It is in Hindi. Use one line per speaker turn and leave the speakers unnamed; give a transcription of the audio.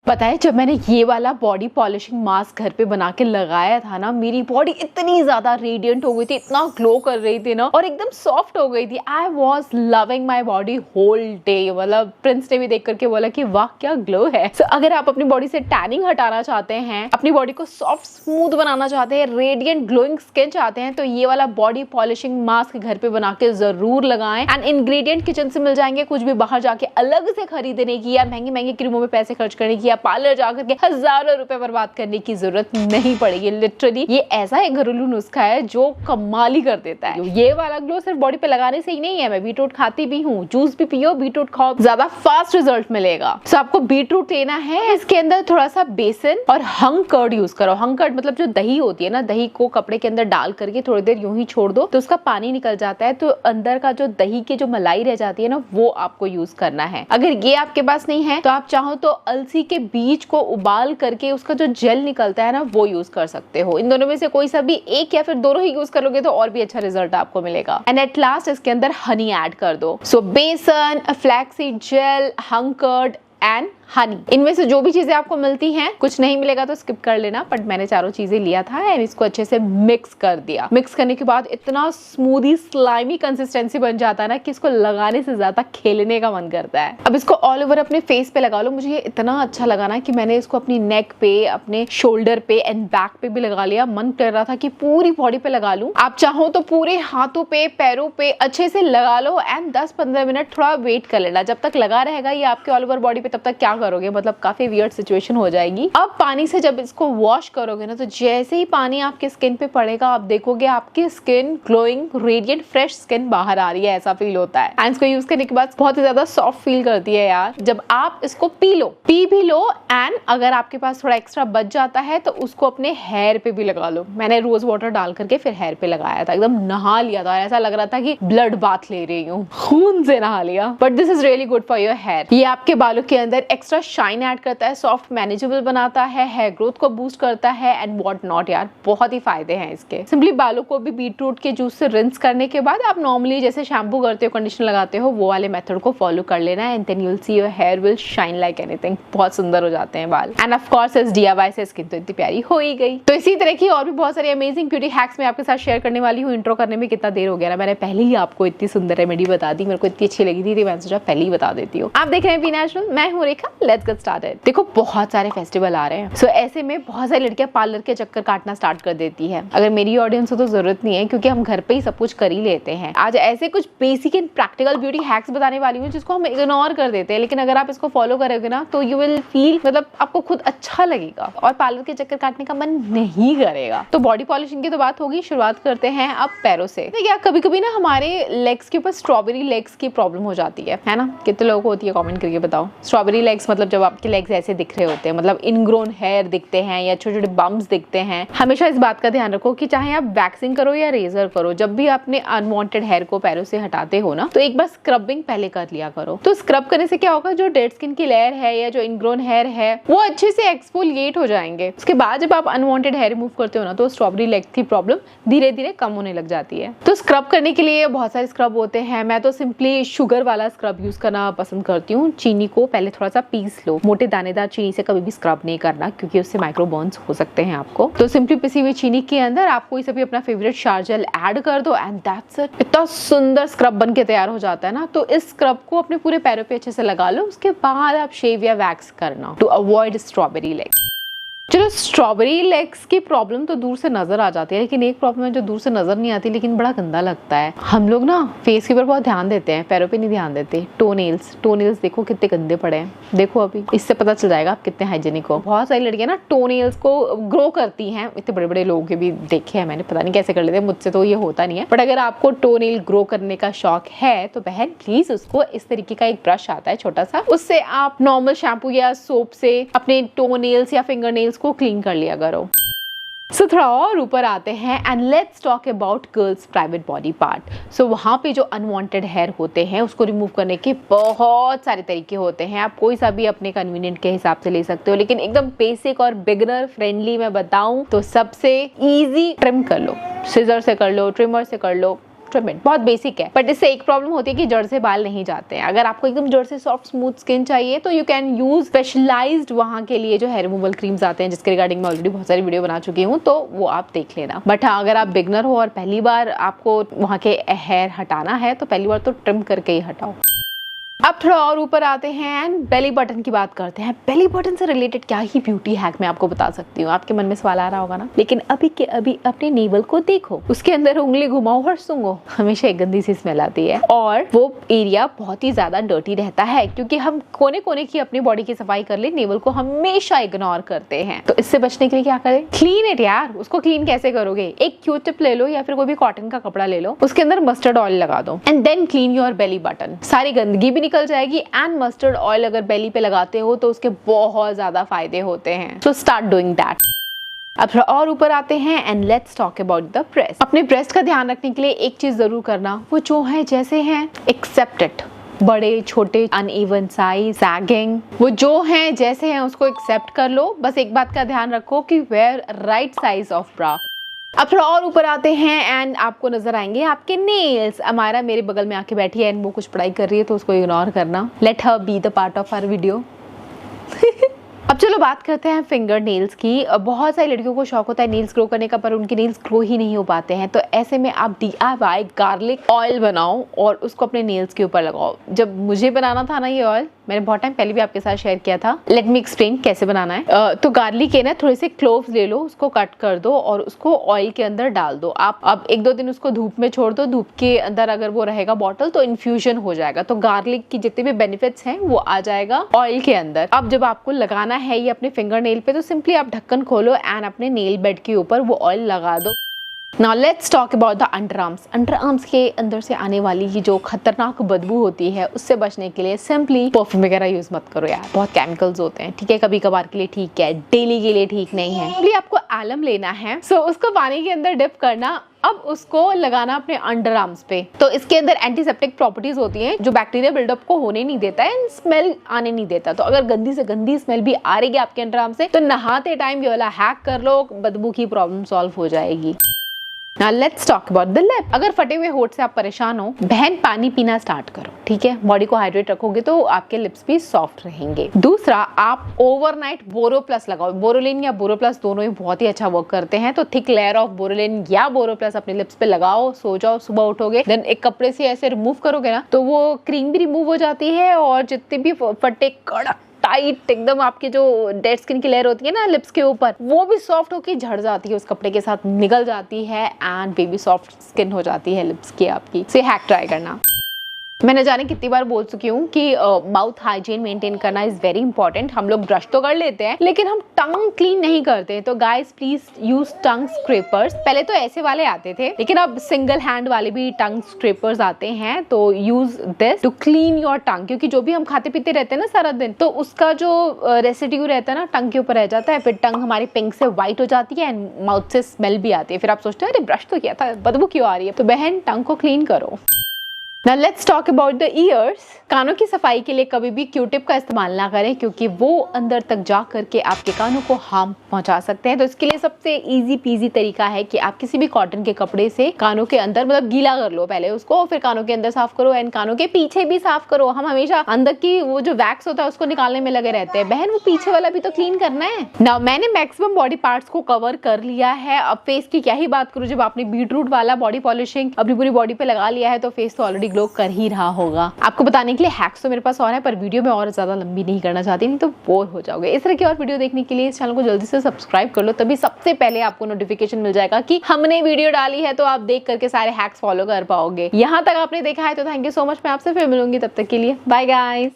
पता है, जब मैंने ये वाला बॉडी पॉलिशिंग मास्क घर पे बना के लगाया था ना, मेरी बॉडी इतनी ज्यादा रेडिएंट हो गई थी, इतना ग्लो कर रही थी ना, और एकदम सॉफ्ट हो गई थी। I was loving my body whole day. मतलब प्रिंस ने भी देख करके बोला कि वाह क्या ग्लो है। So, अगर आप अपनी बॉडी से टैनिंग हटाना चाहते हैं, अपनी बॉडी को सॉफ्ट स्मूथ बनाना चाहते हैं, रेडिएंट ग्लोइंग स्किन चाहते हैं, तो ये वाला बॉडी पॉलिशिंग मास्क घर पे बना के जरूर लगाएं। एंड इंग्रेडिएंट किचन से मिल जाएंगे, कुछ भी बाहर जाके अलग से खरीदने की या महंगे महंगे क्रीमों में पैसे खर्च करने की, पार्लर जाकर के हजारों रुपए बर्बाद करने की जरूरत नहीं पड़ेगी। लिटरली ये ऐसा एक घरेलू नुस्खा है जो कमाल ही कर देता है। ये वाला ग्लो सिर्फ बॉडी पे लगाने से ही नहीं है, मैं बीटरूट खाती भी हूँ, जूस भी पियो, बीटरूट खाओ, ज्यादा फास्ट रिजल्ट मिलेगा। सो आपको बीटरूट लेना है, इसके अंदर थोड़ा सा बेसन और हंग कर्ड यूज करो। हंग कर्ड मतलब जो दही होती है ना, दही को कपड़े के अंदर डाल करके थोड़ी देर यूं ही छोड़ दो तो उसका पानी निकल जाता है, तो अंदर का जो दही की जो मलाई रह जाती है ना, वो आपको यूज करना है। अगर ये आपके पास नहीं है तो आप चाहो तो अलसी के बीज को उबाल करके उसका जो जेल निकलता है ना, वो यूज कर सकते हो। इन दोनों में से कोई सा भी एक या फिर दोनों ही यूज करोगे तो और भी अच्छा रिजल्ट आपको मिलेगा। एंड एट लास्ट इसके अंदर हनी ऐड कर दो। So besan, flaxseed gel, hung curd and honey, इनमें से जो भी चीजें आपको मिलती हैं, कुछ नहीं मिलेगा तो स्किप कर लेना, बट मैंने चारों चीजें लिया था एंड इसको अच्छे से मिक्स कर दिया। मिक्स करने के बाद इतना स्मूदी स्लाइमी कंसिस्टेंसी बन जाता है ना कि इसको लगाने से ज्यादा खेलने का मन करता है। अब इसको ऑल ओवर अपने फेस पे लगा लो। मुझे ये इतना अच्छा लगा ना कि मैंने इसको अपनी नेक पे, अपने शोल्डर पे एंड बैक पे भी लगा लिया। मन कर रहा था कि पूरी बॉडी पे लगा लूं। आप चाहो तो पूरे हाथों पे, पैरों पे अच्छे से लगा लो एंड 10-15 मिनट थोड़ा वेट कर लेना। जब तक लगा रहेगा ये आपके ऑल ओवर बॉडी पे, तब तक क्या करोगे, मतलब काफी वियर्ड सिचुएशन हो जाएगी। अब पानी से जब इसको वॉश करोगे ना, तो जैसे ही पानी आपके स्किन पे पड़ेगा, आप देखोगे आपकी skin glowing, radiant, fresh skin बाहर आ रही है, ऐसा फील होता है। एंड इसको यूज करने के बाद बहुत ही ज्यादा सॉफ्ट फील करती है यार। जब आप इसको पी भी लो एंड अगर आपके पास थोड़ा एक्स्ट्रा बच जाता है तो उसको अपने हेयर पे भी लगा लो। मैंने रोज वाटर डाल करके फिर हेयर पे लगाया था, एकदम नहा लिया था, ऐसा लग रहा था कि ब्लड बाथ ले रही हूँ, खून से नहा लिया। But this is really good for your hair. ये आपके बालों के अंदर एक्स्ट्रा शाइन ऐड करता है, सॉफ्ट मैनेजेबल बनाता है, हेयर ग्रोथ को बूस्ट करता है एंड व्हाट नॉट यार, बहुत ही फायदे हैं इसके। सिंपली बालों को भी बीटरूट के जूस से रिंस करने के बाद आप नॉर्मली जैसे शैम्पू करते हो, कंडीशनर लगाते हो, वो वाले मेथड को फॉलो कर लेना है and then you will see your hair will shine like anything. बहुत सुंदर हो जाते हैं बाल। एंड ऑफ कोर्स इस DIY से स्किन तो इतनी प्यारी हो ही गई। तो इसी तरह की और भी बहुत सारी अमेजिंग ब्यूटी हैक्स मैं आपके साथ शेयर करने वाली हूँ। इंट्रो करने में कितना देर हो गया ना, मैंने पहले ही आपको इतनी सुंदर रेमेडी बता दी, मेरे को इतनी अच्छी लगी थी, मैंने सोचा पहले ही बता देती हूँ। आप देख रहे हैं बी नेचुरल, मैं हूँ रेखा, लेट्स गेट स्टार्टेड। देखो बहुत सारे फेस्टिवल आ रहे हैं, सो ऐसे में बहुत सारी लड़कियां पार्लर के चक्कर काटना स्टार्ट कर देती है। अगर मेरी ऑडियंस हो तो जरूरत नहीं है, क्योंकि हम घर पे ही सब कुछ कर ही लेते हैं। आज ऐसे कुछ basic and practical beauty hacks बताने वाली हूँ जिसको हम इग्नोर कर देते हैं, लेकिन अगर आप इसको फॉलो करोगे ना तो यू विल फील, मतलब आपको खुद अच्छा लगेगा और पार्लर के चक्कर काटने का मन नहीं करेगा। तो बॉडी पॉलिशिंग की तो बात होगी, शुरुआत करते हैं अब पैरों से। देखिए कभी कभी ना हमारे लेग्स के ऊपर स्ट्रॉबेरी लेग्स की प्रॉब्लम हो जाती है ना। कितने लोगों को होती है, कमेंट करके बताओ। स्ट्रॉबेरी लेग्स मतलब जब आपके लेग्स ऐसे दिख रहे होते हैं, मतलब इनग्रोन हेयर दिखते हैं या छोटे छोटे बम्प्स दिखते हैं। हमेशा इस बात का ध्यान रखो कि चाहे आप वैक्सिंग करो या रेजर करो, जब भी आपने अनवांटेड हेयर को पैरों से हटाते हो ना, तो एक बार स्क्रबिंग पहले कर लिया करो। तो स्क्रब करने से क्या होगा, जो डेड स्किन की लेयर है या जो इनग्रोन हेयर है वो अच्छे से एक्सफोलिएट हो जाएंगे। उसके बाद जब आप अनवांटेड हेयर रिमूव करते हो ना, तो स्ट्रॉबेरी लेग की प्रॉब्लम धीरे धीरे कम होने लग जाती है। तो स्क्रब करने के लिए बहुत सारे स्क्रब होते हैं। मैं तो सिंपली शुगर वाला स्क्रब यूज करना पसंद करती हूँ। चीनी को पहले थोड़ा सा पीस लो। मोटे दानेदार चीनी से कभी भी स्क्रब नहीं करना, क्योंकि उससे माइक्रो बर्न्स हो सकते हैं आपको। तो सिंपली पिसी हुई चीनी के अंदर आप कोई सा भी अपना फेवरेट शार जेल ऐड कर दो एंड दैट्स इट। इतना सुंदर स्क्रब बन के तैयार हो जाता है ना। तो इस स्क्रब को अपने पूरे पैरों पे अच्छे से लगा लो। उसके बाद आप शेव या वैक्स करना टू अवॉइड स्ट्रॉबेरी लेग्स। चलो स्ट्रॉबेरी लेग्स की प्रॉब्लम तो दूर से नजर आ जाती है, लेकिन एक प्रॉब्लम है जो दूर से नजर नहीं आती लेकिन बड़ा गंदा लगता है। हम लोग ना फेस के ऊपर बहुत ध्यान देते हैं, पैरों पे नहीं ध्यान देते। टोनेल्स देखो कितने गंदे पड़े हैं। देखो अभी इससे पता चल जाएगा आप कितने हाइजेनिक हो। बहुत सारी लड़कियां ना टोनेल्स को ग्रो करती हैं। इतने बड़े बड़े लोगों के भी देखे हैं मैंने, पता नहीं कैसे कर लेते हैं, मुझसे तो ये होता नहीं है। बट अगर आपको टोनेल ग्रो करने का शौक है तो बहन प्लीज उसको इस तरीके का एक ब्रश आता है छोटा सा, उससे आप नॉर्मल शैम्पू या सोप से अपने टोनेल्स या फिंगर नेल्स को क्लीन कर लिया करो। सो थोड़ा और ऊपर आते हैं and let's talk about girls private body part. So वहाँ पे जो अनवांटेड हेयर होते हैं उसको रिमूव करने के बहुत सारे तरीके होते हैं। आप कोई सा भी अपने कन्वीनियंट के हिसाब से ले सकते हो, लेकिन एकदम बेसिक और बिगिनर फ्रेंडली मैं बताऊं तो सबसे इजी ट्रिम कर लो। सिजर से कर लो, ट्रिमर से कर लो, ट्रिम इट, बहुत बेसिक है। बट इससे एक प्रॉब्लम होती है कि जड़ से बाल नहीं जाते हैं। अगर आपको एकदम जड़ से सॉफ्ट स्मूथ स्किन चाहिए तो यू कैन यूज स्पेशलाइज्ड वहाँ के लिए जो हेयर रिमूवल क्रीम्स आते हैं, जिसके रिगार्डिंग मैं ऑलरेडी बहुत सारी वीडियो बना चुकी हूँ, तो वो आप देख लेना। बट हाँ, अगर आप बिगनर हो और पहली बार आपको वहाँ के हेयर हटाना है तो पहली बार तो ट्रिम करके ही हटाओ। अब थोड़ा और ऊपर आते हैं एंड बेली बटन की बात करते हैं। बेली बटन से रिलेटेड क्या ही ब्यूटी हैक मैं आपको बता सकती हूँ। आपके मन में सवाल आ रहा होगा ना, लेकिन अभी के अभी अपने नेवल को देखो, उसके अंदर उंगली घुमाओ और सूंघो, हमेशा एक गंदी सी स्मेल आती है और वो एरिया बहुत ही ज्यादा डर्टी रहता है, क्योंकि हम कोने कोने की अपनी बॉडी की सफाई कर ले, नेवल को हमेशा इग्नोर करते हैं। तो इससे बचने के लिए क्या करें? क्लीन इट यार। उसको क्लीन कैसे करोगे? एक क्यू-टिप ले लो या फिर कोई भी कॉटन का कपड़ा ले लो, उसके अंदर मस्टर्ड ऑयल लगा दो and then clean your belly button. सारी गंदगी भी निकल जाएगी एंड मस्टर्ड ऑयल अगर बेली पे लगाते हो तो उसके बहुत ज्यादा फायदे होते हैं। So start doing that. अब थोड़ा और ऊपर आते हैं and let's talk about the breast. अपने ब्रेस्ट का ध्यान रखने के लिए एक चीज जरूर करना, वो जो है जैसे हैं एक्सेप्ट इट। बड़े छोटे, अनइवन साइज, सैगिंग, वो जो हैं जैसे हैं उसको एक्सेप्ट कर लो। बस एक बात का ध्यान रखो कि वेयर राइट साइज ऑफ ब्रा। अब थोड़ा और ऊपर आते हैं एंड आपको नजर आएंगे आपके नेल्स। अमारा मेरे बगल में आके बैठी है एंड वो कुछ पढ़ाई कर रही है, तो उसको इग्नोर करना। Let her be the part of our video. अब चलो बात करते हैं फिंगर नेल्स की। बहुत सारी लड़कियों को शौक होता है नेल्स ग्रो करने का, पर उनके नेल्स ग्रो ही नहीं हो पाते हैं। तो ऐसे में आप DIY गार्लिक ऑयल बनाओ और उसको अपने नेल्स के ऊपर लगाओ। जब मुझे बनाना था ना ये ऑयल, मैंने बहुत टाइम पहले भी आपके साथ शेयर किया था। लेट मी एक्सप्लेन कैसे बनाना है। तो गार्लिक के ना थोड़े से क्लोव्स ले लो, उसको कट कर दो और उसको ऑयल के अंदर डाल दो। आप अब 1-2 दिन उसको धूप में छोड़ दो। धूप के अंदर अगर वो रहेगा बॉटल तो इन्फ्यूजन हो जाएगा, तो गार्लिक की जितने भी बेनिफिट्स हैं वो आ जाएगा ऑयल के अंदर। अब जब आपको लगाना है ये अपने फिंगर नेल पे, तो सिंपली आप ढक्कन खोलो एंड अपने नेल बेड के ऊपर वो ऑयल लगा दो। Now let's talk about the underarms। Underarms के अंदर से आने वाली ये जो खतरनाक बदबू होती है, उससे बचने के लिए सिंपली परफ्यूम वगैरह यूज मत करो यार, बहुत केमिकल्स होते हैं। ठीक है, कभी कभार के लिए ठीक है, डेली के लिए ठीक नहीं है। सिंपली आपको एलम लेना है, सो उसको पानी के अंदर डिप करना। अब उसको लगाना अपने अंडरआर्म्स पे। तो इसके अंदर एंटीसेप्टिक प्रॉपर्टीज होती हैं जो बैक्टीरिया बिल्डअप को होने नहीं देता है, स्मेल आने नहीं देता। तो अगर गंदी से गंदी स्मेल भी आ रही है आपके अंडरआर्म से, तो नहाते टाइम ये वाला हैक कर लो, बदबू की प्रॉब्लम सॉल्व हो जाएगी। Now let's talk about the lip। अगर फटे हुए होठ से आप परेशान हो, बहन पानी पीना स्टार्ट करो। ठीक है, बॉडी को हाइड्रेट रखोगे तो आपके लिप्स भी सॉफ्ट रहेंगे। दूसरा, आप ओवरनाइट बोरो प्लस लगाओ। बोरोलिन या बोरो प्लस दोनों ही बहुत ही अच्छा वर्क करते हैं। तो थिक लेयर ऑफ बोरोलिन या बोरो प्लस अपने लिप्स पे लगाओ, सो जाओ, सुबह उठोगे, देन एक कपड़े से ऐसे रिमूव करोगे ना, तो वो क्रीम भी रिमूव हो जाती है और जितने भी फटे कड़क टाइट एकदम आपकी जो डेड स्किन की लेयर होती है ना लिप्स के ऊपर, वो भी सॉफ्ट होकर झड़ जाती है, उस कपड़े के साथ निकल जाती है एंड बेबी सॉफ्ट स्किन हो जाती है लिप्स की आपकी। से हैक ट्राई करना। मैं न जाने कितनी बार बोल चुकी हूँ कि माउथ हाइजीन मेंटेन करना इज वेरी इंपॉर्टेंट। हम लोग ब्रश तो कर लेते हैं लेकिन हम टंग क्लीन नहीं करते। तो guys please use tongue scrapers. पहले तो ऐसे वाले आते थे, लेकिन अब सिंगल हैंड वाले भी टंग स्क्रैपर्स आते हैं। तो use this to clean your tongue, क्योंकि जो भी हम खाते पीते रहते हैं ना सारा दिन, तो उसका जो रेसिड्यू रहता है ना टंग के ऊपर रह जाता है। फिर टंग हमारी पिंक से व्हाइट हो जाती है एंड माउथ से स्मेल भी आती है। फिर आप सोचते हैं अरे ब्रश तो किया था, बदबू क्यों आ रही है? तो बहन टंग को क्लीन करो। Now let's talk about the ears। कानों की सफाई के लिए कभी भी क्यूटिप का इस्तेमाल ना करें, क्योंकि वो अंदर तक जा करके आपके कानों को हार्म पहुंचा सकते हैं। तो इसके लिए सबसे इजी पीजी तरीका है कि आप किसी भी कॉटन के कपड़े से कानों के अंदर, मतलब गीला कर लो पहले उसको, फिर कानों के अंदर साफ करो एंड कानों के पीछे भी साफ करो। हम हमेशा अंदर की वो जो वैक्स होता है उसको निकालने में लगे रहते हैं, बहन वो पीछे वाला भी तो क्लीन करना है ना। मैंने मैक्सिमम बॉडी पार्ट्स को कवर कर लिया है। अब फेस की क्या ही बात करूं, जब आपने बीटरूट वाला बॉडी पॉलिशिंग अपनी पूरी बॉडी पे लगा लिया है तो फेस तो ऑलरेडी ग्लो कर ही रहा होगा। आपको बताने के लिए हैक्स तो मेरे पास और है, पर वीडियो में और ज्यादा लंबी नहीं करना चाहती, नहीं तो बोर हो जाओगे। इस तरह की और वीडियो देखने के लिए इस चैनल को जल्दी से सब्सक्राइब कर लो, तभी सबसे पहले आपको नोटिफिकेशन मिल जाएगा कि हमने वीडियो डाली है। तो आप देख करके सारे हैक्स फॉलो कर पाओगे। यहाँ तक आपने देखा है तो थैंक यू सो मच। मैं आपसे फिर मिलूंगी, तब तक के लिए बाय गाइस।